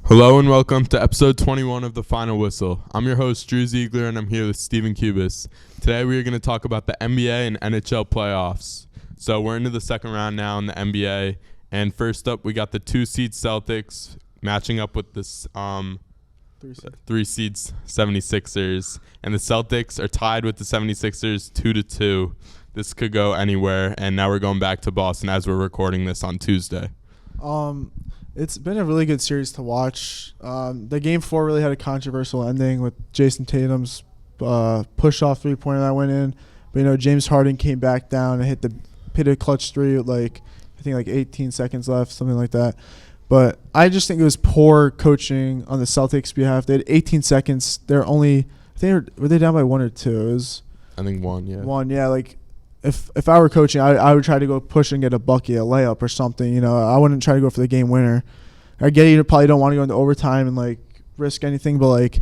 Hello and welcome to episode 21 of The Final Whistle. I'm your host, Drew Zeigler, and I'm here with Steven Kubis. Today we are going to talk about the NBA and NHL playoffs. So we're into the second round now in the NBA, and first up we got the 2-seed Celtics matching up with this 3-seed 76ers, and the Celtics are tied with the 76ers 2-2. This could go anywhere, and now we're going back to Boston as we're recording this on Tuesday. It's been a really good series to watch. The Game 4 really had a controversial ending with Jason Tatum's push-off three-pointer that went in. But, James Harden came back down and hit a clutch three with, I think 18 seconds left, something like that. But I just think it was poor coaching on the Celtics' behalf. They had 18 seconds. Were they down by one or two? I think one, yeah. One, yeah. If I were coaching, I would try to go push and get a bucket, a layup or something. I wouldn't try to go for the game winner. I get you probably don't want to go into overtime and risk anything, but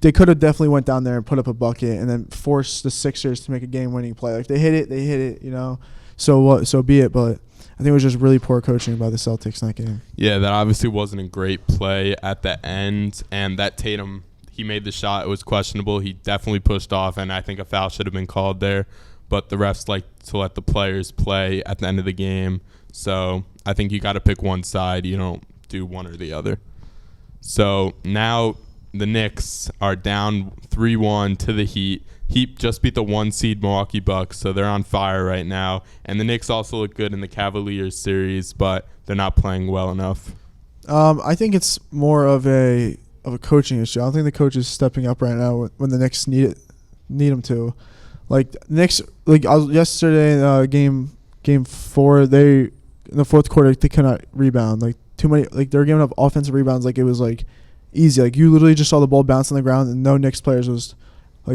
they could have definitely went down there and put up a bucket and then force the Sixers to make a game winning play. If they hit it, they hit it. So what? So be it. But I think it was just really poor coaching by the Celtics in that game. Yeah, that obviously wasn't a great play at the end, and that Tatum, he made the shot. It was questionable. He definitely pushed off, and I think a foul should have been called there. But the refs like to let the players play at the end of the game. So I think you got to pick one side. You don't do one or the other. So now the Knicks are down 3-1 to the Heat. Heat just beat the 1-seed Milwaukee Bucks, so they're on fire right now. And the Knicks also look good in the Cavaliers series, but they're not playing well enough. I think it's more of a coaching issue. I don't think the coach is stepping up right now when the Knicks need them to. Knicks, yesterday in game 4, they in the fourth quarter they could not rebound. Too many, they were giving up offensive rebounds it was easy. You literally just saw the ball bounce on the ground, and no Knicks players was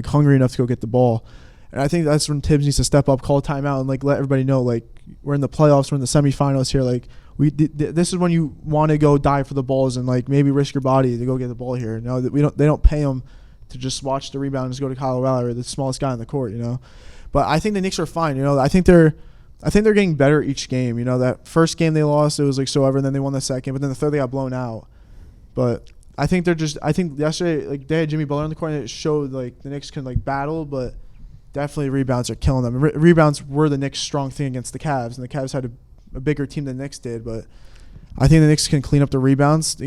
hungry enough to go get the ball. And I think that's when Tibbs needs to step up, call a timeout, and let everybody know we're in the playoffs, we're in the semifinals here. This is when you want to go dive for the balls and maybe risk your body to go get the ball here. No, they don't pay them to just watch the rebound and just go to Kyle Lowry or the smallest guy on the court, But I think the Knicks are fine, I think they're getting better each game. That first game they lost, it was so ever, and then they won the second, but then the third they got blown out. But I think yesterday they had Jimmy Butler on the court, and it showed the Knicks can battle, but definitely rebounds are killing them. Rebounds were the Knicks' strong thing against the Cavs, and the Cavs had a bigger team than the Knicks did, but I think the Knicks can clean up the rebounds,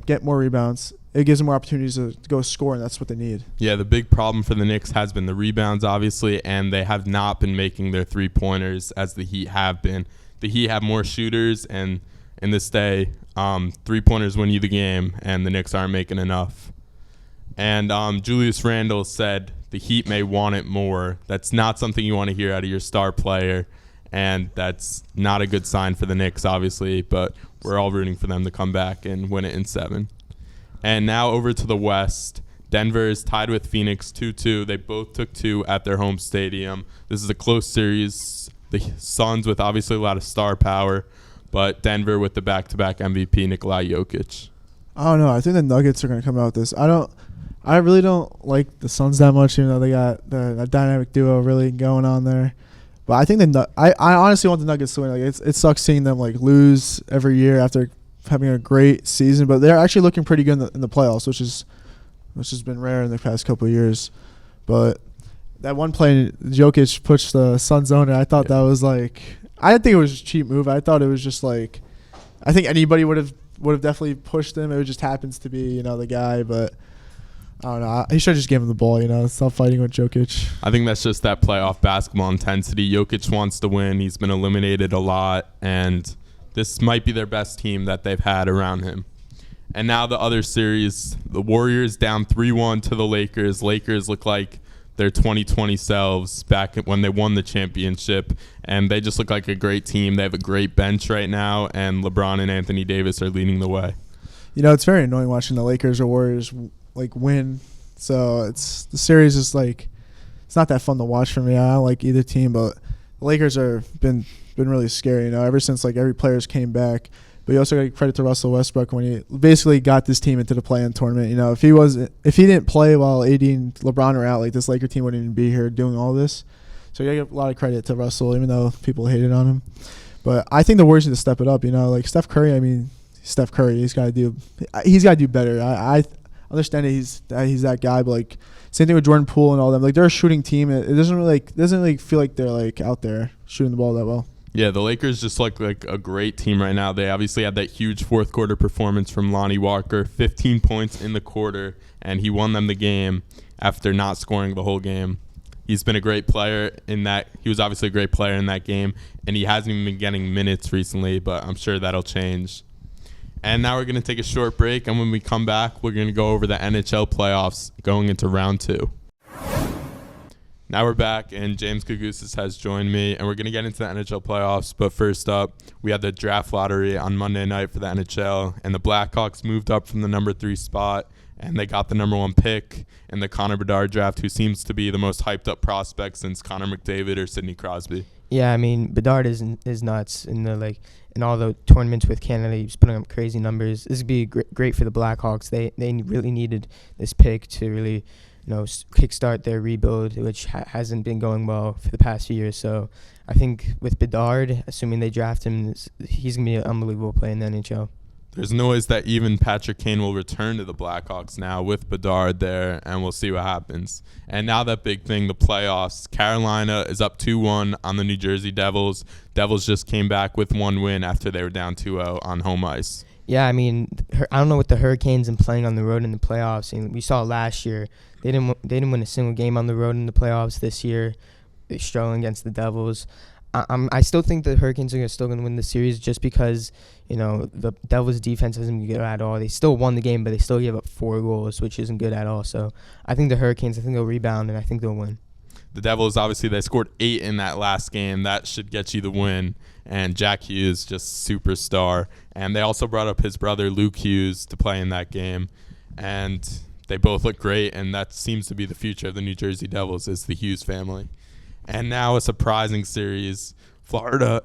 get more rebounds. It gives them more opportunities to go score, and that's what they need. Yeah, the big problem for the Knicks has been the rebounds, obviously, and they have not been making their three-pointers as the Heat have been. The Heat have more shooters, and in this day, three-pointers win you the game, and the Knicks aren't making enough. And Julius Randle said the Heat may want it more. That's not something you want to hear out of your star player, and that's not a good sign for the Knicks, obviously, but we're all rooting for them to come back and win it in 7. And now over to the West. Denver is tied with Phoenix 2-2. They both took 2 at their home stadium. This is a close series. The Suns with obviously a lot of star power, but Denver with the back-to-back MVP, Nikola Jokic. I don't know. I think the Nuggets are going to come out with this. I really don't like the Suns that much, even though they got the dynamic duo really going on there. But I think I honestly want the Nuggets to win. It sucks seeing them lose every year after having a great season, but they're actually looking pretty good in the playoffs, which has been rare in the past couple of years. But that one play, Jokic pushed the Suns owner. I thought that was I didn't think it was a cheap move. I thought it was just I think anybody would have definitely pushed him. It just happens to be the guy, but I don't know. He should have just given him the ball. Stop fighting with Jokic. I think that's just that playoff basketball intensity. Jokic wants to win. He's been eliminated a lot, and this might be their best team that they've had around him. And now the other series, the Warriors down 3-1 to the Lakers. Lakers look like their 2020 selves back when they won the championship, and they just look like a great team. They have a great bench right now, and LeBron and Anthony Davis are leading the way. It's very annoying watching the Lakers or Warriors win. So the series is it's not that fun to watch for me. I don't like either team, but the Lakers are been really scary, ever since every player's came back. But you also got to give credit to Russell Westbrook when he basically got this team into the play-in tournament. If he didn't play while AD and LeBron were out, this Laker team wouldn't even be here doing all this. So you got to give a lot of credit to Russell, even though people hated on him. But I think the Warriors need to step it up. Steph Curry, Steph Curry. He's got to do better. I understand that he's that guy, but like same thing with Jordan Poole and all them. Like they're a shooting team, and it doesn't really feel like they're like out there shooting the ball that well. Yeah, the Lakers just look like a great team right now. They obviously had that huge fourth quarter performance from Lonnie Walker, 15 points in the quarter, and he won them the game after not scoring the whole game. He's been a great player in that. He was obviously a great player in that game, and he hasn't even been getting minutes recently, but I'm sure that'll change. And now we're going to take a short break, and when we come back, we're going to go over the NHL playoffs going into round 2. Now we're back, and James Gougosis has joined me, and we're going to get into the NHL playoffs. But first up, we had the draft lottery on Monday night for the NHL, and the Blackhawks moved up from the number 3 spot, and they got the number 1 pick in the Connor Bedard draft, who seems to be the most hyped-up prospect since Connor McDavid or Sidney Crosby. Yeah, I mean, Bedard is nuts in all the tournaments with Canada. He's putting up crazy numbers. This would be great for the Blackhawks. They really needed this pick to really, kickstart their rebuild, which hasn't been going well for the past few years. So I think with Bedard, assuming they draft him, he's going to be an unbelievable player in the NHL. There's noise that even Patrick Kane will return to the Blackhawks now with Bedard there, and we'll see what happens. And now that big thing, the playoffs. Carolina is up 2-1 on the New Jersey Devils. Devils just came back with 1 win after they were down 2-0 on home ice. Yeah, I mean, I don't know what the Hurricanes and playing on the road in the playoffs. And we saw last year they didn't win a single game on the road in the playoffs. This year, they're struggling against the Devils. I still think the Hurricanes are still going to win the series just because, the Devils' defense isn't good at all. They still won the game, but they still gave up 4 goals, which isn't good at all. So I think the Hurricanes, they'll rebound, and I think they'll win. The Devils, obviously, they scored 8 in that last game. That should get you the win. And Jack Hughes, just superstar. And they also brought up his brother, Luke Hughes, to play in that game. And they both look great, and that seems to be the future of the New Jersey Devils is the Hughes family. And now a surprising series. Florida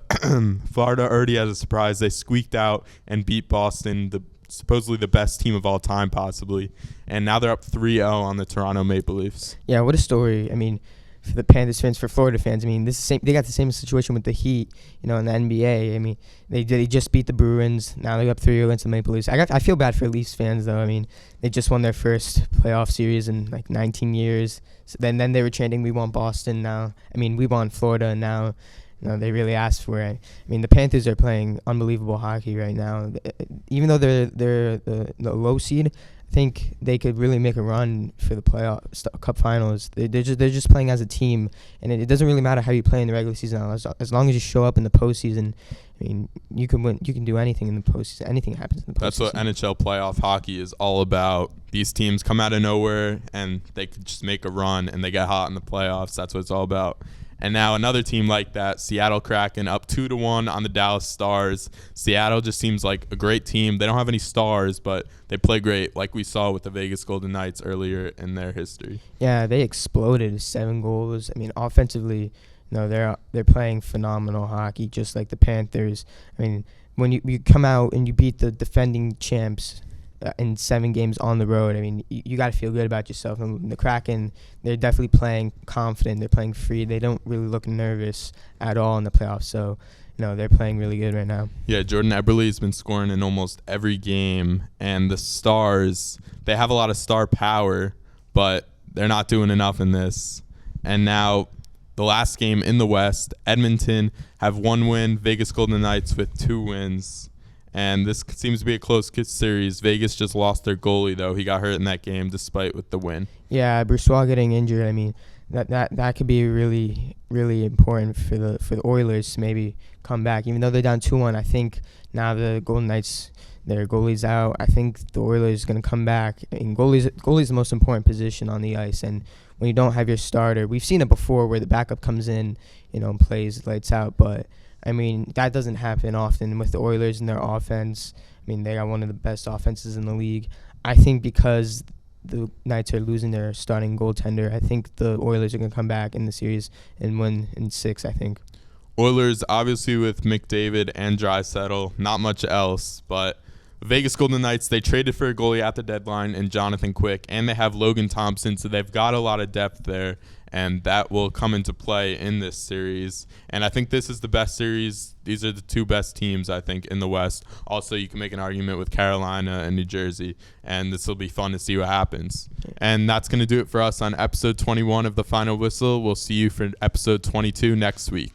already has a surprise. They squeaked out and beat Boston, supposedly the best team of all time possibly. And now they're up 3-0 on the Toronto Maple Leafs. Yeah, what a story. I mean, for the Panthers fans, for Florida fans, I mean, they got the same situation with the Heat, in the NBA. I mean, they just beat the Bruins. Now they're up 3-0 against the Maple Leafs. I feel bad for Leafs fans, though. I mean, they just won their first playoff series in 19 years. So then they were chanting, "We want Boston now." I mean, we want Florida, and now they really asked for it. I mean, the Panthers are playing unbelievable hockey right now. Even though they're the low seed, I think they could really make a run for the cup finals. They're just playing as a team, and it doesn't really matter how you play in the regular season. As long as you show up in the postseason, I mean, you can win. You can do anything in the postseason. Anything happens in the postseason. That's what NHL playoff hockey is all about. These teams come out of nowhere, and they could just make a run, and they get hot in the playoffs. That's what it's all about. And now another team like that, Seattle Kraken, up 2-1 on the Dallas Stars. Seattle just seems like a great team. They don't have any stars, but they play great, like we saw with the Vegas Golden Knights earlier in their history. Yeah, they exploded 7 goals. I mean, offensively, they're playing phenomenal hockey, just like the Panthers. I mean, when you come out and you beat the defending champs in 7 games on the road, I mean, you got to feel good about yourself. And the Kraken, they're definitely playing confident. They're playing free. They don't really look nervous at all in the playoffs. So, they're playing really good right now. Yeah, Jordan Eberle has been scoring in almost every game. And the Stars, they have a lot of star power, but they're not doing enough in this. And now the last game in the West, Edmonton have 1 win, Vegas Golden Knights with 2 wins. And this seems to be a close series. Vegas just lost their goalie, though. He got hurt in that game despite with the win. Yeah, Brossoit getting injured. I mean, that could be really, really important for the Oilers to maybe come back. Even though they're down 2-1, I think now the Golden Knights, their goalie's out. I think the Oilers are going to come back. I mean, goalie's the most important position on the ice. And when you don't have your starter, we've seen it before where the backup comes in, and plays lights out. But I mean, that doesn't happen often with the Oilers and their offense. I mean, they got one of the best offenses in the league. I think because the Knights are losing their starting goaltender, I think the Oilers are going to come back in the series and win in 6, I think. Oilers, obviously, with McDavid and Draisaitl, not much else, but Vegas Golden Knights, they traded for a goalie at the deadline and Jonathan Quick, and they have Logan Thompson, so they've got a lot of depth there, and that will come into play in this series. And I think this is the best series. These are the two best teams, I think, in the West. Also, you can make an argument with Carolina and New Jersey, and this will be fun to see what happens. And that's going to do it for us on episode 21 of The Final Whistle. We'll see you for episode 22 next week.